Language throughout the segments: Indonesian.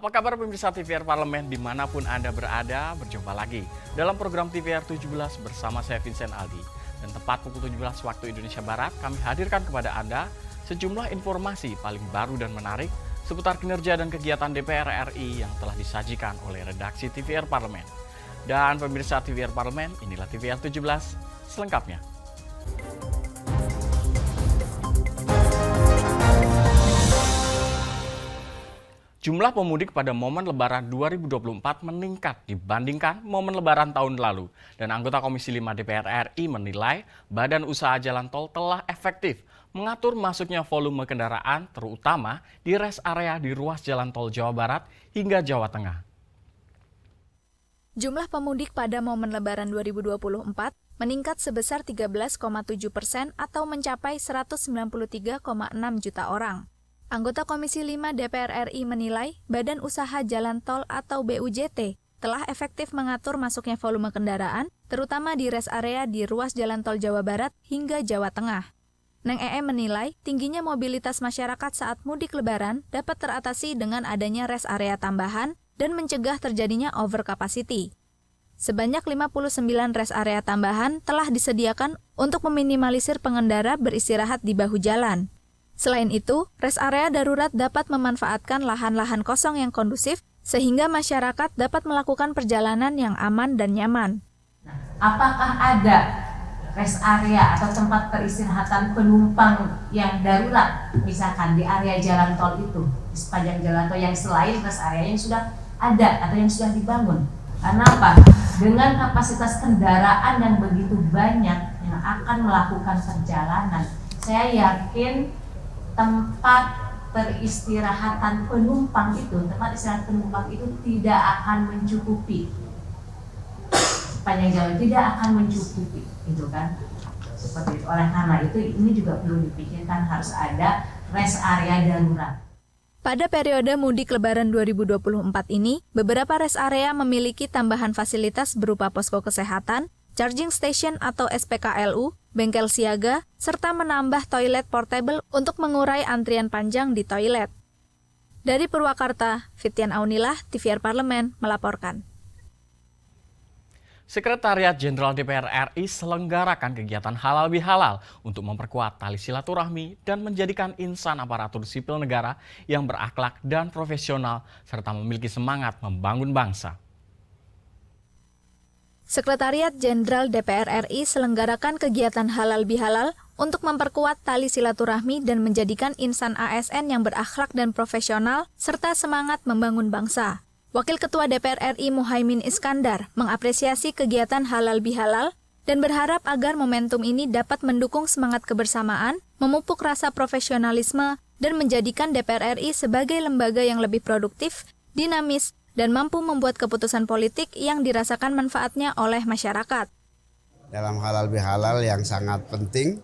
Apa kabar pemirsa TVR Parlemen dimanapun Anda berada, berjumpa lagi dalam program TVR 17 bersama saya Vincent Aldi. Dan tepat pukul 17 waktu Indonesia Barat, kami hadirkan kepada Anda sejumlah informasi paling baru dan menarik seputar kinerja dan kegiatan DPR RI yang telah disajikan oleh redaksi TVR Parlemen. Dan pemirsa TVR Parlemen, inilah TVR 17 selengkapnya. Jumlah pemudik pada momen Lebaran 2024 meningkat dibandingkan momen Lebaran tahun lalu. Dan anggota Komisi 5 DPR RI menilai Badan Usaha Jalan Tol telah efektif mengatur masuknya volume kendaraan terutama di rest area di ruas Jalan Tol Jawa Barat hingga Jawa Tengah. Jumlah pemudik pada momen Lebaran 2024 meningkat sebesar 13,7% atau mencapai 193,6 juta orang. Anggota Komisi 5 DPR RI menilai Badan Usaha Jalan Tol atau BUJT telah efektif mengatur masuknya volume kendaraan, terutama di rest area di ruas Jalan Tol Jawa Barat hingga Jawa Tengah. Neng menilai tingginya mobilitas masyarakat saat mudik Lebaran dapat teratasi dengan adanya rest area tambahan dan mencegah terjadinya overcapacity. Sebanyak 59 rest area tambahan telah disediakan untuk meminimalisir pengendara beristirahat di bahu jalan. Selain itu, rest area darurat dapat memanfaatkan lahan-lahan kosong yang kondusif sehingga masyarakat dapat melakukan perjalanan yang aman dan nyaman. Apakah ada rest area atau tempat peristirahatan penumpang yang darurat, misalkan di area jalan tol itu, di sepanjang jalan tol yang selain rest area yang sudah ada atau yang sudah dibangun? Karena apa? Dengan kapasitas kendaraan yang begitu banyak yang akan melakukan perjalanan, saya yakin tempat peristirahatan penumpang itu, tidak akan mencukupi. Sepanjang jalan tidak akan mencukupi, gitu kan? Seperti itu. Oleh karena itu, ini juga perlu dipikirkan harus ada rest area darurat. Pada periode mudik Lebaran 2024 ini, beberapa rest area memiliki tambahan fasilitas berupa posko kesehatan, charging station atau SPKLU, bengkel siaga, serta menambah toilet portable untuk mengurai antrian panjang di toilet. Dari Purwakarta, Fityan Aunilah, TVR Parlemen, melaporkan. Sekretariat Jenderal DPR RI selenggarakan kegiatan halal bihalal untuk memperkuat tali silaturahmi dan menjadikan insan aparatur sipil negara yang berakhlak dan profesional serta memiliki semangat membangun bangsa. Sekretariat Jenderal DPR RI selenggarakan kegiatan halal bihalal untuk memperkuat tali silaturahmi dan menjadikan insan ASN yang berakhlak dan profesional serta semangat membangun bangsa. Wakil Ketua DPR RI Muhaimin Iskandar mengapresiasi kegiatan halal bihalal dan berharap agar momentum ini dapat mendukung semangat kebersamaan, memupuk rasa profesionalisme, dan menjadikan DPR RI sebagai lembaga yang lebih produktif, dinamis, dan mampu membuat keputusan politik yang dirasakan manfaatnya oleh masyarakat. Dalam halal bihalal yang sangat penting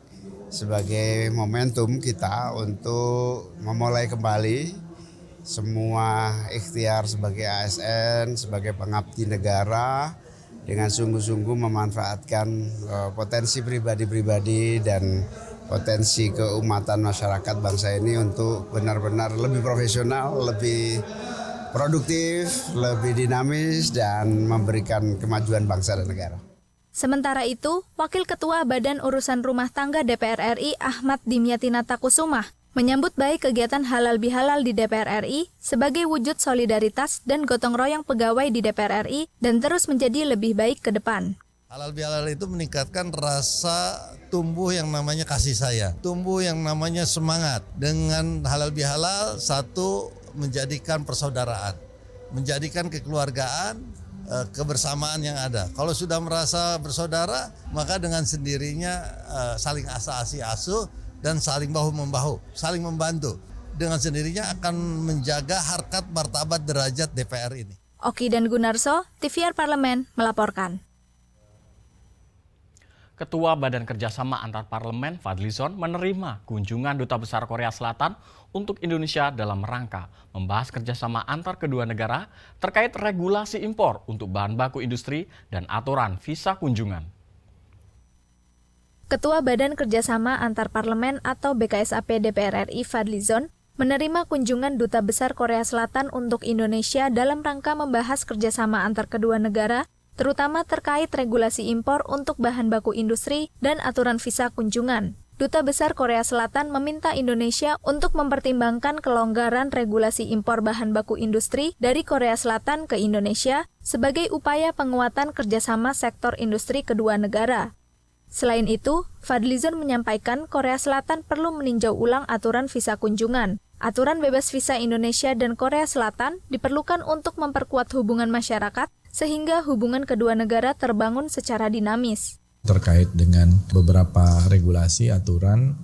sebagai momentum kita untuk memulai kembali semua ikhtiar sebagai ASN, sebagai pengabdi negara dengan sungguh-sungguh memanfaatkan potensi pribadi-pribadi dan potensi keumatan masyarakat bangsa ini untuk benar-benar lebih profesional, lebih produktif, lebih dinamis, dan memberikan kemajuan bangsa dan negara. Sementara itu, Wakil Ketua Badan Urusan Rumah Tangga DPR RI Ahmad Dimyati Natakusumah menyambut baik kegiatan halal bihalal di DPR RI sebagai wujud solidaritas dan gotong royong pegawai di DPR RI dan terus menjadi lebih baik ke depan. Halal bihalal itu meningkatkan rasa tumbuh yang namanya kasih sayang, tumbuh yang namanya semangat. Dengan halal bihalal, satu, menjadikan persaudaraan, menjadikan kekeluargaan, kebersamaan yang ada. Kalau sudah merasa bersaudara, maka dengan sendirinya saling asa-asi asuh dan saling bahu-membahu, saling membantu. Dengan sendirinya akan menjaga harkat martabat derajat DPR ini. Oki dan Gunarso, TVR Parlemen, melaporkan. Ketua Badan Kerjasama Antar Parlemen Fadlizon menerima kunjungan Duta Besar Korea Selatan untuk Indonesia dalam rangka membahas kerjasama antar kedua negara terkait regulasi impor untuk bahan baku industri dan aturan visa kunjungan. Ketua Badan Kerjasama Antar Parlemen atau BKSAP DPR RI Fadlizon menerima kunjungan Duta Besar Korea Selatan untuk Indonesia dalam rangka membahas kerjasama antar kedua negara, terutama terkait regulasi impor untuk bahan baku industri dan aturan visa kunjungan. Duta Besar Korea Selatan meminta Indonesia untuk mempertimbangkan kelonggaran regulasi impor bahan baku industri dari Korea Selatan ke Indonesia sebagai upaya penguatan kerjasama sektor industri kedua negara. Selain itu, Fadlizon menyampaikan Korea Selatan perlu meninjau ulang aturan visa kunjungan. Aturan bebas visa Indonesia dan Korea Selatan diperlukan untuk memperkuat hubungan masyarakat sehingga hubungan kedua negara terbangun secara dinamis. Terkait dengan beberapa regulasi aturan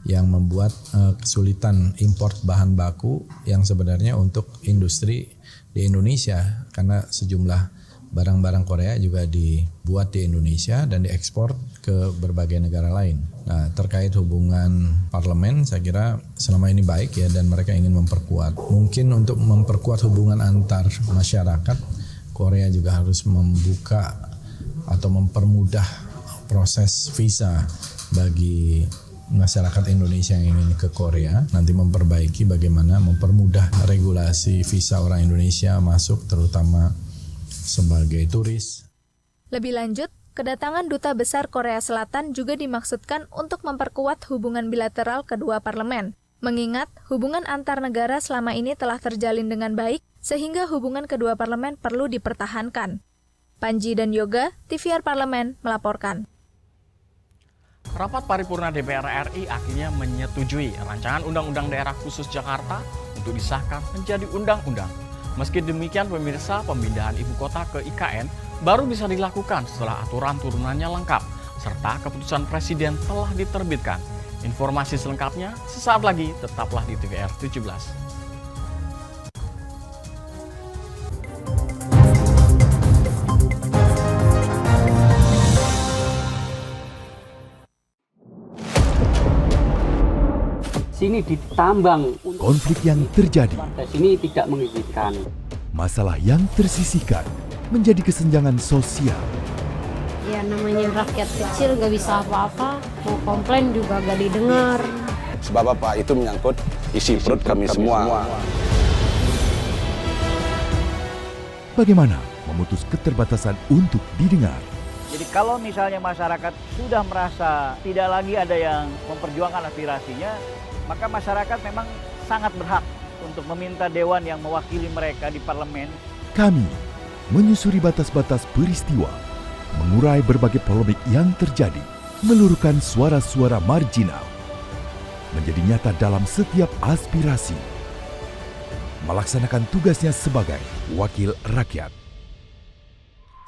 yang membuat kesulitan impor bahan baku yang sebenarnya untuk industri di Indonesia, karena sejumlah barang-barang Korea juga dibuat di Indonesia dan diekspor ke berbagai negara lain. Nah, terkait hubungan parlemen, saya kira selama ini baik ya, dan mereka ingin memperkuat. Mungkin untuk memperkuat hubungan antar masyarakat, Korea juga harus membuka atau mempermudah proses visa bagi masyarakat Indonesia yang ingin ke Korea, nanti memperbaiki bagaimana mempermudah regulasi visa orang Indonesia masuk terutama sebagai turis. Lebih lanjut, kedatangan Duta Besar Korea Selatan juga dimaksudkan untuk memperkuat hubungan bilateral kedua parlemen, mengingat hubungan antar negara selama ini telah terjalin dengan baik, sehingga hubungan kedua parlemen perlu dipertahankan. Panji dan Yoga, TVR Parlemen, melaporkan. Rapat paripurna DPR RI akhirnya menyetujui rancangan Undang-Undang Daerah Khusus Jakarta untuk disahkan menjadi undang-undang. Meski demikian, pemirsa, pemindahan ibu kota ke IKN baru bisa dilakukan setelah aturan turunannya lengkap, serta keputusan Presiden telah diterbitkan. Informasi selengkapnya sesaat lagi, tetaplah di TVR 17. Sini ditambang. Konflik yang terjadi, Sini tidak mengizinkan. masalah yang tersisihkan menjadi kesenjangan sosial. Ya namanya rakyat kecil gak bisa apa-apa, mau komplain juga gak didengar. Sebab apa? Itu menyangkut isi perut kami semua. Bagaimana memutus keterbatasan untuk didengar? Jadi kalau misalnya masyarakat sudah merasa tidak lagi ada yang memperjuangkan aspirasinya, maka masyarakat memang sangat berhak untuk meminta dewan yang mewakili mereka di parlemen. Kami menyusuri batas-batas peristiwa, mengurai berbagai polemik yang terjadi, meluruhkan suara-suara marginal, menjadi nyata dalam setiap aspirasi, melaksanakan tugasnya sebagai wakil rakyat.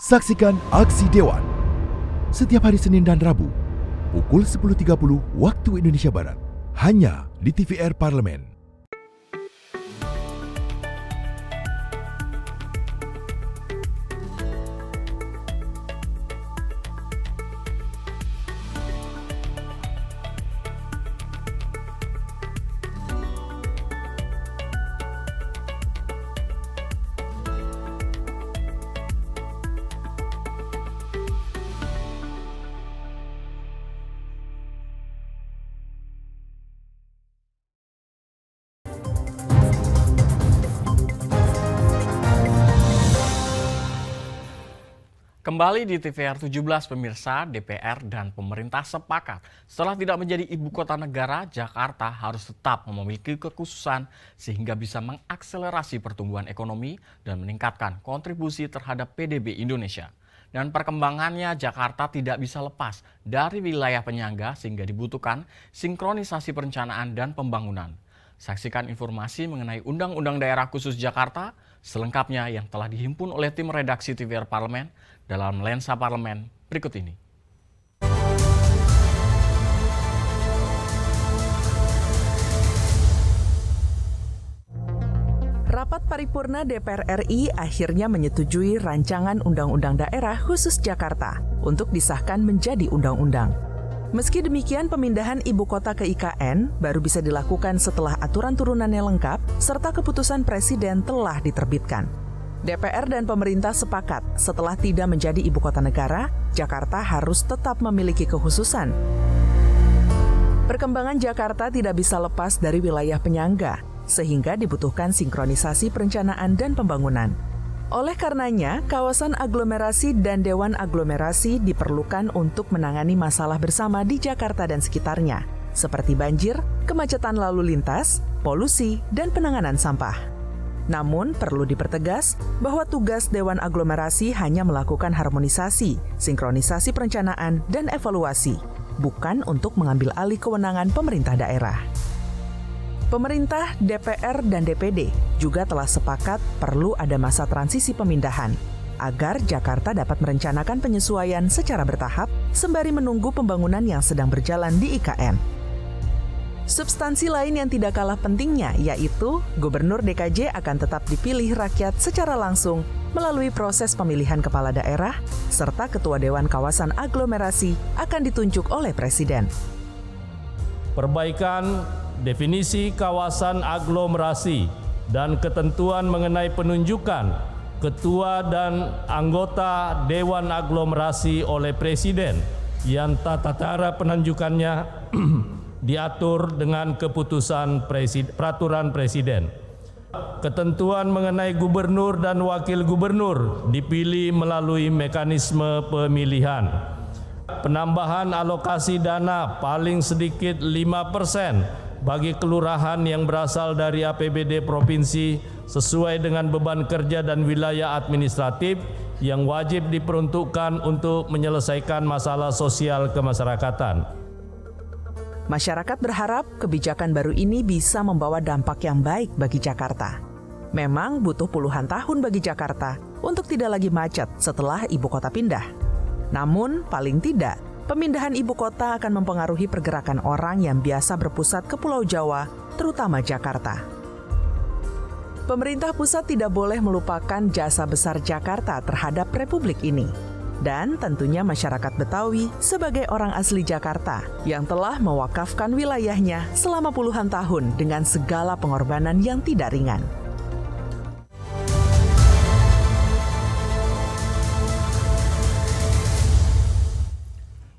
Saksikan Aksi Dewan setiap hari Senin dan Rabu pukul 10.30 waktu Indonesia Barat, hanya di TVR Parlemen. Kembali di TVR 17 pemirsa, DPR dan pemerintah sepakat setelah tidak menjadi ibu kota negara, Jakarta harus tetap memiliki kekhususan sehingga bisa mengakselerasi pertumbuhan ekonomi dan meningkatkan kontribusi terhadap PDB Indonesia. Dan perkembangannya Jakarta tidak bisa lepas dari wilayah penyangga sehingga dibutuhkan sinkronisasi perencanaan dan pembangunan. Saksikan informasi mengenai Undang-Undang Daerah Khusus Jakarta selengkapnya yang telah dihimpun oleh tim redaksi TVR Parlemen dalam Lensa Parlemen berikut ini. Rapat paripurna DPR RI akhirnya menyetujui rancangan Undang-Undang Daerah Khusus Jakarta untuk disahkan menjadi undang-undang. Meski demikian, pemindahan ibu kota ke IKN baru bisa dilakukan setelah aturan turunannya lengkap serta keputusan Presiden telah diterbitkan. DPR dan pemerintah sepakat setelah tidak menjadi ibu kota negara, Jakarta harus tetap memiliki kekhususan. Perkembangan Jakarta tidak bisa lepas dari wilayah penyangga, sehingga dibutuhkan sinkronisasi perencanaan dan pembangunan. Oleh karenanya, kawasan aglomerasi dan dewan aglomerasi diperlukan untuk menangani masalah bersama di Jakarta dan sekitarnya, seperti banjir, kemacetan lalu lintas, polusi, dan penanganan sampah. Namun, perlu dipertegas bahwa tugas Dewan Aglomerasi hanya melakukan harmonisasi, sinkronisasi perencanaan, dan evaluasi, bukan untuk mengambil alih kewenangan pemerintah daerah. Pemerintah, DPR, dan DPD juga telah sepakat perlu ada masa transisi pemindahan, agar Jakarta dapat merencanakan penyesuaian secara bertahap sembari menunggu pembangunan yang sedang berjalan di IKN. Substansi lain yang tidak kalah pentingnya yaitu Gubernur DKJ akan tetap dipilih rakyat secara langsung melalui proses pemilihan kepala daerah, serta Ketua Dewan Kawasan Aglomerasi akan ditunjuk oleh Presiden. Perbaikan definisi kawasan aglomerasi dan ketentuan mengenai penunjukan Ketua dan anggota Dewan Aglomerasi oleh Presiden yang tata cara penunjukannya diatur dengan keputusan peraturan Presiden. Ketentuan mengenai gubernur dan wakil gubernur dipilih melalui mekanisme pemilihan. Penambahan alokasi dana paling sedikit 5% bagi kelurahan yang berasal dari APBD provinsi sesuai dengan beban kerja dan wilayah administratif yang wajib diperuntukkan untuk menyelesaikan masalah sosial kemasyarakatan. Masyarakat berharap kebijakan baru ini bisa membawa dampak yang baik bagi Jakarta. Memang butuh puluhan tahun bagi Jakarta untuk tidak lagi macet setelah ibu kota pindah. Namun, paling tidak, pemindahan ibu kota akan mempengaruhi pergerakan orang yang biasa berpusat ke Pulau Jawa, terutama Jakarta. Pemerintah pusat tidak boleh melupakan jasa besar Jakarta terhadap Republik ini. Dan tentunya masyarakat Betawi sebagai orang asli Jakarta yang telah mewakafkan wilayahnya selama puluhan tahun dengan segala pengorbanan yang tidak ringan.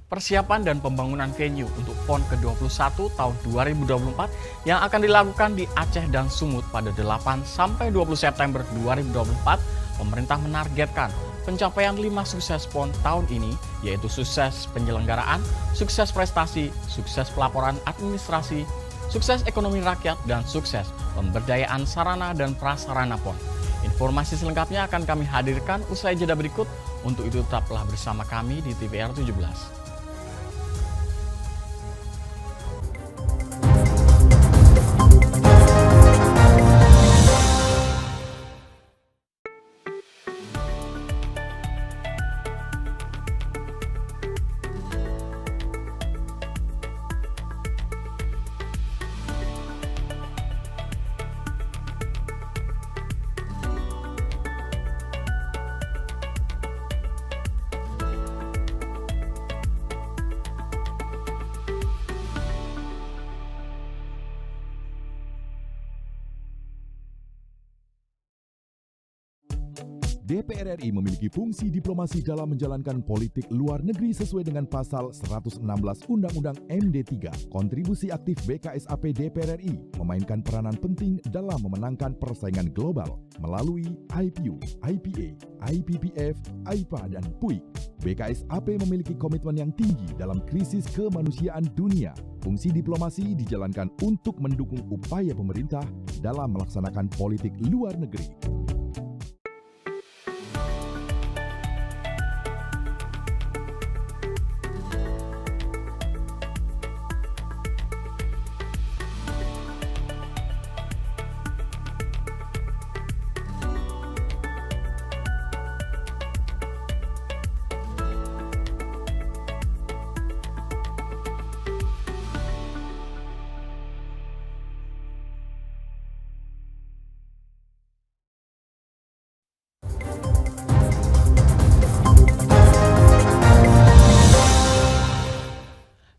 Persiapan dan pembangunan venue untuk PON ke-21 tahun 2024 yang akan dilakukan di Aceh dan Sumut pada 8 sampai 20 September 2024, pemerintah menargetkan pencapaian 5 sukses PON tahun ini, yaitu sukses penyelenggaraan, sukses prestasi, sukses pelaporan administrasi, sukses ekonomi rakyat, dan sukses pemberdayaan sarana dan prasarana PON. Informasi selengkapnya akan kami hadirkan usai jeda berikut. Untuk itu tetaplah bersama kami di TVR 17. DPR RI memiliki fungsi diplomasi dalam menjalankan politik luar negeri sesuai dengan pasal 116 Undang-Undang MD3. Kontribusi aktif BKSAP DPR RI memainkan peranan penting dalam memenangkan persaingan global melalui IPU, IPA, IPPF, IPA, dan PUIK. BKSAP memiliki komitmen yang tinggi dalam krisis kemanusiaan dunia. Fungsi diplomasi dijalankan untuk mendukung upaya pemerintah dalam melaksanakan politik luar negeri.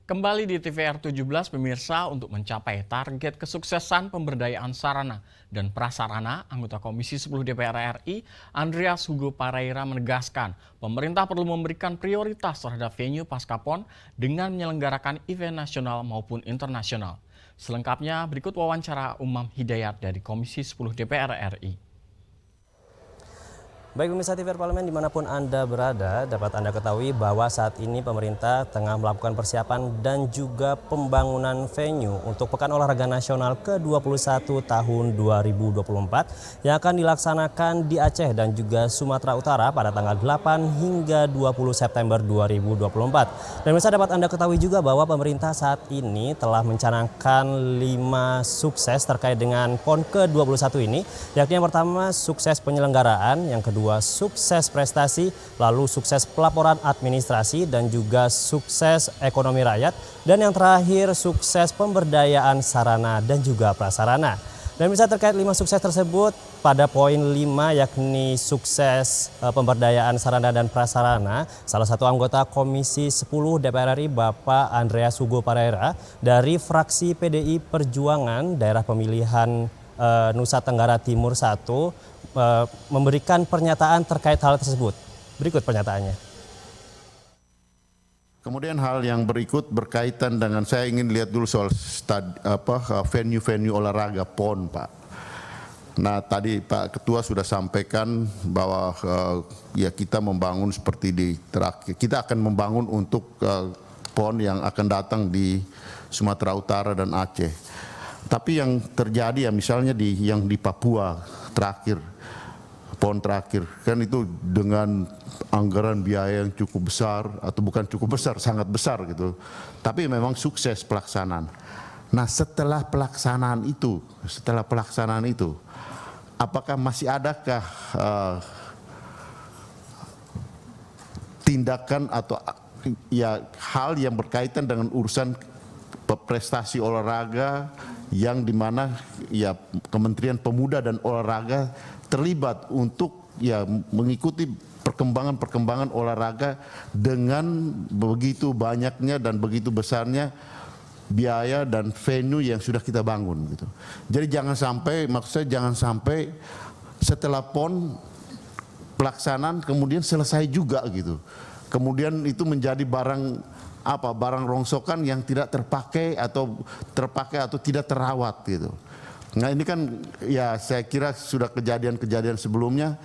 Kembali di TVR 17 pemirsa, untuk mencapai target kesuksesan pemberdayaan sarana dan prasarana, anggota Komisi 10 DPR RI Andreas Hugo Pareira menegaskan pemerintah perlu memberikan prioritas terhadap venue pasca PON dengan menyelenggarakan event nasional maupun internasional. Selengkapnya berikut wawancara Umam Hidayat dari Komisi 10 DPR RI. Baik pemirsa TVR Parlemen dimanapun Anda berada, dapat Anda ketahui bahwa saat ini pemerintah tengah melakukan persiapan dan juga pembangunan venue untuk Pekan Olahraga Nasional ke-21 tahun 2024 yang akan dilaksanakan di Aceh dan juga Sumatera Utara pada tanggal 8 hingga 20 September 2024. Dan pemirsa dapat Anda ketahui juga bahwa pemerintah saat ini telah mencanangkan 5 sukses terkait dengan PON ke-21 ini, yakni yang pertama sukses penyelenggaraan, yang kedua sukses prestasi, lalu sukses pelaporan administrasi dan juga sukses ekonomi rakyat, dan yang terakhir sukses pemberdayaan sarana dan juga prasarana. Dan bisa terkait 5 sukses tersebut pada poin 5 yakni sukses pemberdayaan sarana dan prasarana, salah satu anggota Komisi 10 DPR RI Bapak Andreas Hugo Pareira dari fraksi PDI Perjuangan daerah pemilihan Nusa Tenggara Timur 1 memberikan pernyataan terkait hal tersebut. Berikut pernyataannya. Kemudian hal yang berikut berkaitan dengan, saya ingin lihat dulu soal venue-venue olahraga PON, Pak. Nah, tadi Pak Ketua sudah sampaikan bahwa ya kita membangun seperti di terakhir. Kita akan membangun untuk PON yang akan datang di Sumatera Utara dan Aceh. Tapi yang terjadi ya misalnya yang di Papua terakhir, PON terakhir, kan itu dengan anggaran biaya yang cukup besar, atau bukan cukup besar, sangat besar gitu. Tapi memang sukses pelaksanaan. Nah setelah pelaksanaan itu, apakah masih adakah tindakan atau ya hal yang berkaitan dengan urusan prestasi olahraga yang dimana ya Kementerian Pemuda dan Olahraga terlibat untuk ya mengikuti perkembangan olahraga dengan begitu banyaknya dan begitu besarnya biaya dan venue yang sudah kita bangun gitu. Jadi jangan sampai setelah PON pelaksanaan kemudian selesai juga gitu. Kemudian itu menjadi barang rongsokan yang tidak terpakai atau tidak terawat gitu. Nah ini kan ya saya kira sudah kejadian sebelumnya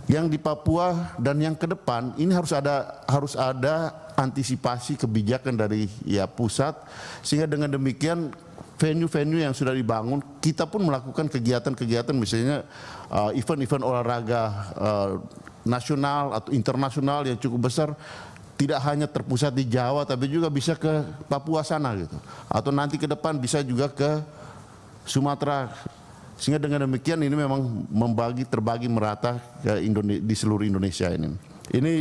yang di Papua dan yang ke depan ini harus ada antisipasi kebijakan dari ya pusat, sehingga dengan demikian venue-venue yang sudah dibangun kita pun melakukan kegiatan-kegiatan misalnya event-event olahraga nasional atau internasional yang cukup besar, tidak hanya terpusat di Jawa tapi juga bisa ke Papua sana gitu, atau nanti ke depan bisa juga ke Sumatera, sehingga dengan demikian ini memang terbagi merata di seluruh Indonesia ini. Ini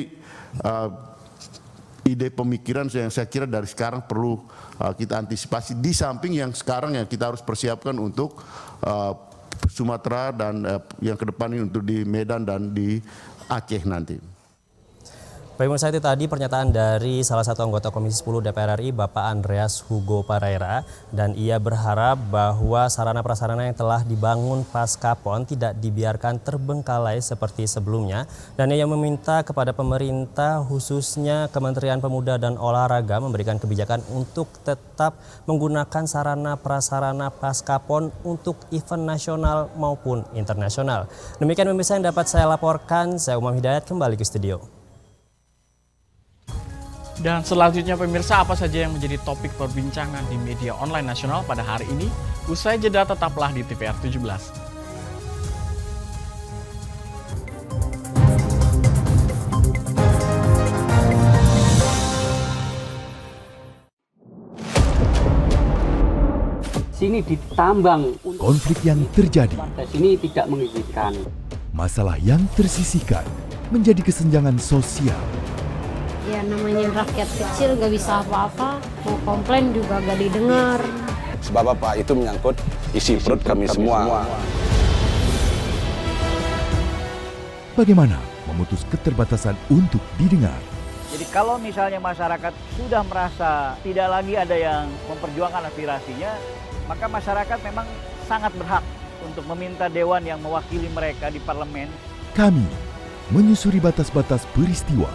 ide pemikiran yang saya kira dari sekarang perlu kita antisipasi, di samping yang sekarang yang kita harus persiapkan untuk Sumatera dan yang ke depan ini untuk di Medan dan di Aceh nanti. Baik pemirsa, itu tadi pernyataan dari salah satu anggota Komisi 10 DPR RI Bapak Andreas Hugo Pareira, dan ia berharap bahwa sarana prasarana yang telah dibangun pasca PON tidak dibiarkan terbengkalai seperti sebelumnya, dan ia meminta kepada pemerintah khususnya Kementerian Pemuda dan Olahraga memberikan kebijakan untuk tetap menggunakan sarana prasarana pasca PON untuk event nasional maupun internasional. Demikian pemirsa yang dapat saya laporkan, saya Umam Hidayat kembali ke studio. Dan selanjutnya pemirsa, apa saja yang menjadi topik perbincangan di media online nasional pada hari ini? Usai jeda tetaplah di TVR 17. Sini ditambang. Konflik yang terjadi. Sini tidak mengizinkan. Masalah yang tersisihkan menjadi kesenjangan sosial. Ya namanya rakyat kecil gak bisa apa-apa, mau komplain juga gak didengar. Sebab apa? Itu menyangkut isi perut kami semua. Bagaimana memutus keterbatasan untuk didengar? Jadi kalau misalnya masyarakat sudah merasa tidak lagi ada yang memperjuangkan aspirasinya, maka masyarakat memang sangat berhak untuk meminta dewan yang mewakili mereka di parlemen. Kami menyusuri batas-batas peristiwa,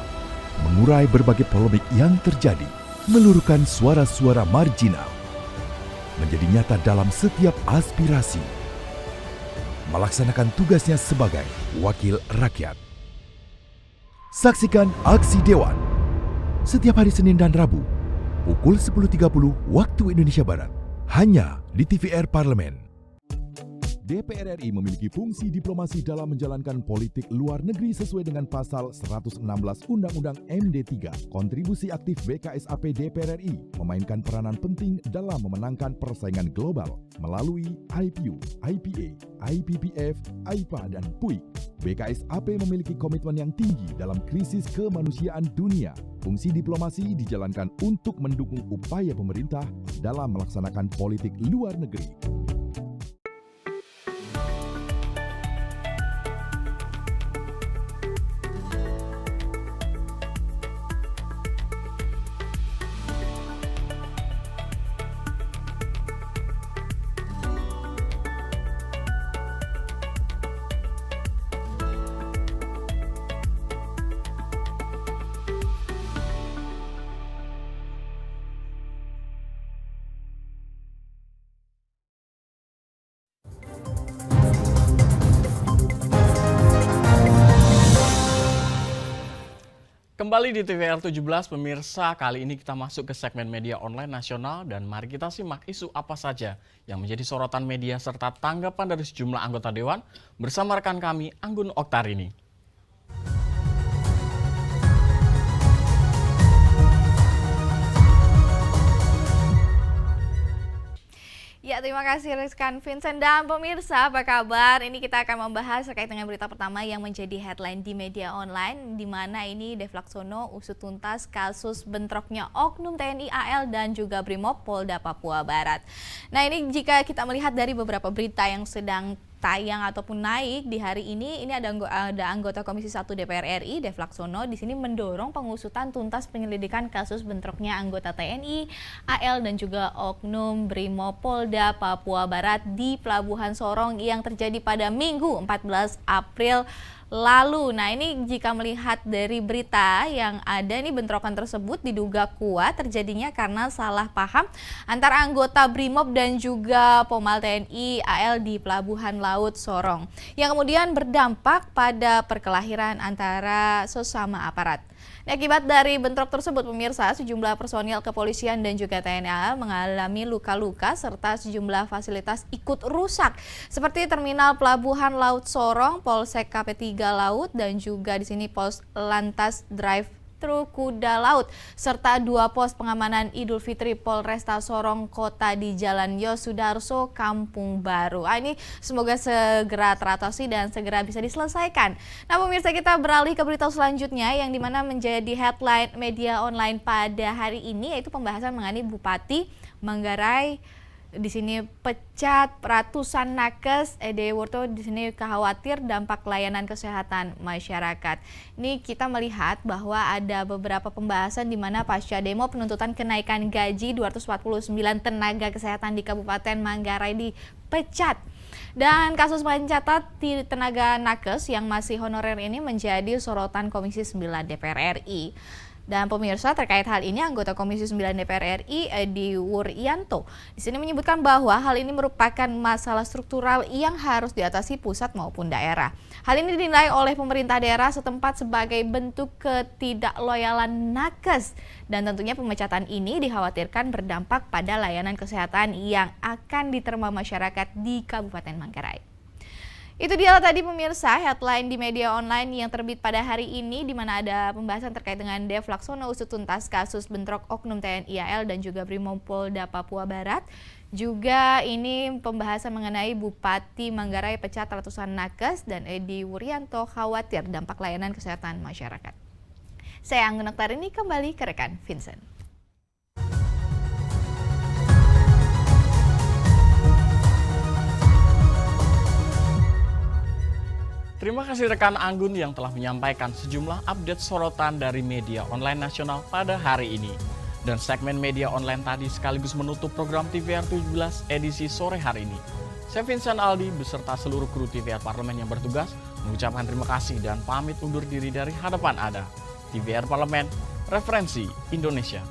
mengurai berbagai polemik yang terjadi, meluruhkan suara-suara marginal, menjadi nyata dalam setiap aspirasi, melaksanakan tugasnya sebagai wakil rakyat. Saksikan Aksi Dewan setiap hari Senin dan Rabu pukul 10.30 waktu Indonesia Barat hanya di TVR Parlemen. DPR RI memiliki fungsi diplomasi dalam menjalankan politik luar negeri sesuai dengan pasal 116 Undang-Undang MD3. Kontribusi aktif BKSAP DPR RI memainkan peranan penting dalam memenangkan persaingan global melalui IPU, IPA, IPPF, IPA, dan PUIK. BKSAP memiliki komitmen yang tinggi dalam krisis kemanusiaan dunia. Fungsi diplomasi dijalankan untuk mendukung upaya pemerintah dalam melaksanakan politik luar negeri. Kembali di TVR 17, pemirsa, kali ini kita masuk ke segmen media online nasional dan mari kita simak isu apa saja yang menjadi sorotan media serta tanggapan dari sejumlah anggota Dewan bersama rekan kami Anggun Oktarini. Ya, terima kasih Rizkan Vincent dan pemirsa, apa kabar? Ini kita akan membahas terkait dengan berita pertama yang menjadi headline di media online, di mana ini Dev Laksono usut tuntas kasus bentroknya oknum TNI AL dan juga Brimob Polda Papua Barat. Nah, ini jika kita melihat dari beberapa berita yang sedang tayang ataupun naik di hari ini ada anggota Komisi 1 DPR RI, Dev Laksono, di sini mendorong pengusutan tuntas penyelidikan kasus bentroknya anggota TNI, AL dan juga oknum Brimob Polda Papua Barat di Pelabuhan Sorong yang terjadi pada Minggu 14 April lalu. Nah, ini jika melihat dari berita yang ada, ini bentrokan tersebut diduga kuat terjadinya karena salah paham antara anggota Brimob dan juga Pomal TNI AL di Pelabuhan Laut Sorong yang kemudian berdampak pada perkelahian antara sesama aparat. Akibat dari bentrok tersebut, pemirsa, sejumlah personil kepolisian dan juga TNI AL mengalami luka-luka serta sejumlah fasilitas ikut rusak seperti terminal Pelabuhan Laut Sorong, Polsek KP3 Laut dan juga di sini Pos Lantas Drive Tru Kuda Laut serta 2 pos pengamanan Idul Fitri Polresta Sorong Kota di Jalan Yosudarso, Kampung Baru. Ini semoga segera teratasi dan segera bisa diselesaikan. Nah, pemirsa, kita beralih ke berita selanjutnya yang dimana menjadi headline media online pada hari ini, yaitu pembahasan mengenai Bupati Manggarai di sini pecat ratusan nakes. Ede Wurto di sini khawatir dampak layanan kesehatan masyarakat. Ini kita melihat bahwa ada beberapa pembahasan di mana pasca demo penuntutan kenaikan gaji 249 tenaga kesehatan di Kabupaten Manggarai dipecat. Dan kasus mencatat di tenaga nakes yang masih honorer ini menjadi sorotan Komisi 9 DPR RI. Dan pemirsa, terkait hal ini anggota Komisi 9 DPR RI Edi Wuryanto di sini menyebutkan bahwa hal ini merupakan masalah struktural yang harus diatasi pusat maupun daerah. Hal ini dinilai oleh pemerintah daerah setempat sebagai bentuk ketidakloyalan nakes dan tentunya pemecatan ini dikhawatirkan berdampak pada layanan kesehatan yang akan diterima masyarakat di Kabupaten Manggarai. Itu dia tadi pemirsa headline di media online yang terbit pada hari ini, di mana ada pembahasan terkait dengan Dev Laksono usut tuntas kasus bentrok oknum TNI AL dan juga Brimob Polda Papua Barat. Juga ini pembahasan mengenai Bupati Manggarai pecat ratusan nakes dan Edi Wuryanto khawatir dampak layanan kesehatan masyarakat. Saya Anggun Oktarini, kembali ke rekan Vincent. Terima kasih rekan Anggun yang telah menyampaikan sejumlah update sorotan dari media online nasional pada hari ini. Dan segmen media online tadi sekaligus menutup program TVR 17 edisi sore hari ini. Saya Vincent Aldi beserta seluruh kru TVR Parlemen yang bertugas mengucapkan terima kasih dan pamit undur diri dari hadapan Anda. TVR Parlemen, referensi Indonesia.